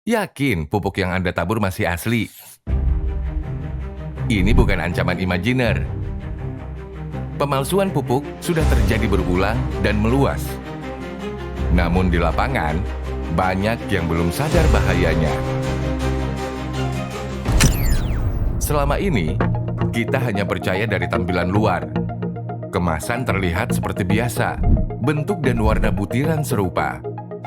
Yakin pupuk yang Anda tabur masih asli? Ini bukan ancaman imajiner. Pemalsuan pupuk sudah terjadi berulang dan meluas. Namun di lapangan, banyak yang belum sadar bahayanya. Selama ini, kita hanya percaya dari tampilan luar. Kemasan terlihat seperti biasa, bentuk dan warna butiran serupa.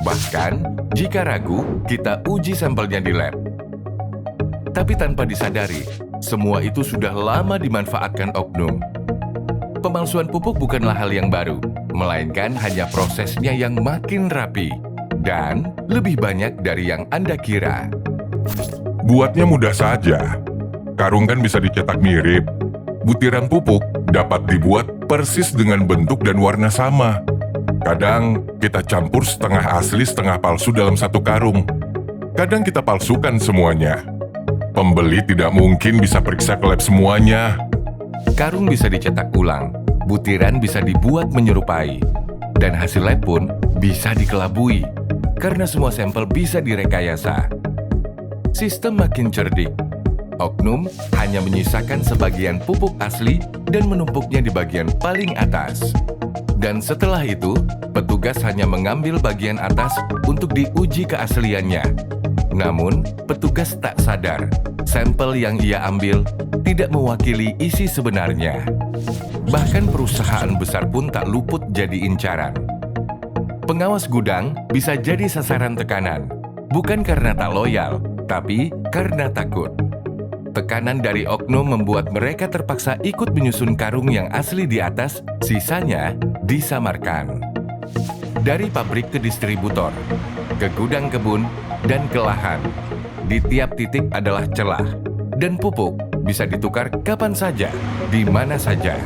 Bahkan, jika ragu, kita uji sampelnya di lab. Tapi tanpa disadari, semua itu sudah lama dimanfaatkan oknum. Pemalsuan pupuk bukanlah hal yang baru, melainkan hanya prosesnya yang makin rapi dan lebih banyak dari yang Anda kira. Buatnya mudah saja. Karung kan bisa dicetak mirip. Butiran pupuk dapat dibuat persis dengan bentuk dan warna sama. Kadang kita campur setengah asli setengah palsu dalam satu karung. Kadang kita palsukan semuanya. Pembeli tidak mungkin bisa periksa ke lab semuanya. Karung bisa dicetak ulang, butiran bisa dibuat menyerupai, dan hasil lab pun bisa dikelabui, karena semua sampel bisa direkayasa. Sistem makin cerdik. Oknum hanya menyisakan sebagian pupuk asli dan menumpuknya di bagian paling atas. Dan setelah itu, petugas hanya mengambil bagian atas untuk diuji keasliannya. Namun, petugas tak sadar, sampel yang ia ambil tidak mewakili isi sebenarnya. Bahkan perusahaan besar pun tak luput jadi incaran. Pengawas gudang bisa jadi sasaran tekanan, bukan karena tak loyal, tapi karena takut. Tekanan dari oknum membuat mereka terpaksa ikut menyusun karung yang asli di atas, sisanya disamarkan. Dari pabrik ke distributor, ke gudang kebun, dan ke lahan, di tiap titik adalah celah, dan pupuk bisa ditukar kapan saja, di mana saja.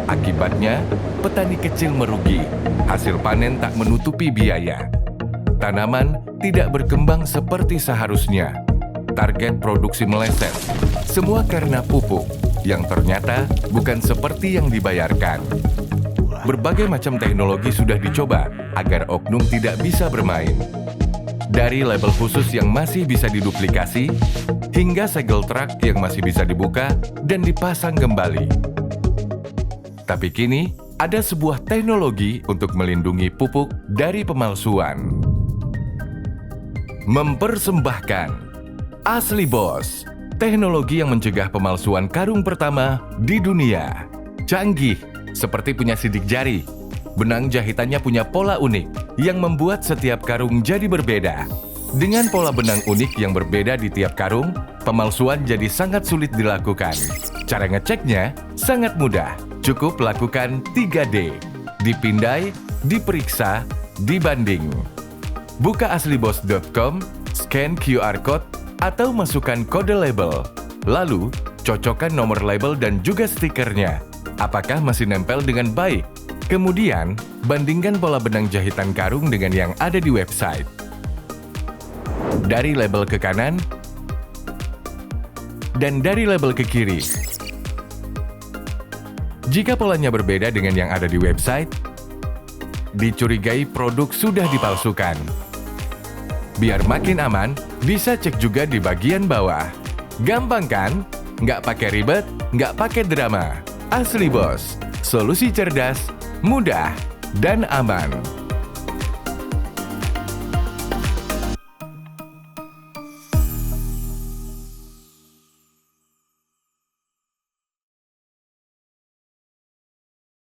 Akibatnya, petani kecil merugi, hasil panen tak menutupi biaya. Tanaman tidak berkembang seperti seharusnya. Target produksi meleset, semua karena pupuk yang ternyata bukan seperti yang dibayarkan. Berbagai macam teknologi sudah dicoba agar oknum tidak bisa bermain. Dari label khusus yang masih bisa diduplikasi, hingga segel truk yang masih bisa dibuka dan dipasang kembali. Tapi kini, ada sebuah teknologi untuk melindungi pupuk dari pemalsuan. Mempersembahkan Asli Boss, teknologi yang mencegah pemalsuan karung pertama di dunia. Canggih, seperti punya sidik jari. Benang jahitannya punya pola unik yang membuat setiap karung jadi berbeda. Dengan pola benang unik yang berbeda di tiap karung, pemalsuan jadi sangat sulit dilakukan. Cara ngeceknya sangat mudah. Cukup lakukan 3D. Dipindai, diperiksa, dibanding. Buka asliboss.com, scan QR Code, atau masukkan kode label. Lalu, cocokkan nomor label dan juga stikernya. Apakah masih nempel dengan baik? Kemudian, bandingkan pola benang jahitan karung dengan yang ada di website. Dari label ke kanan, dan dari label ke kiri. Jika polanya berbeda dengan yang ada di website, dicurigai produk sudah dipalsukan. Biar makin aman, bisa cek juga di bagian bawah. Gampang kan? Nggak pakai ribet, nggak pakai drama. Asli Boss, solusi cerdas, mudah, dan aman.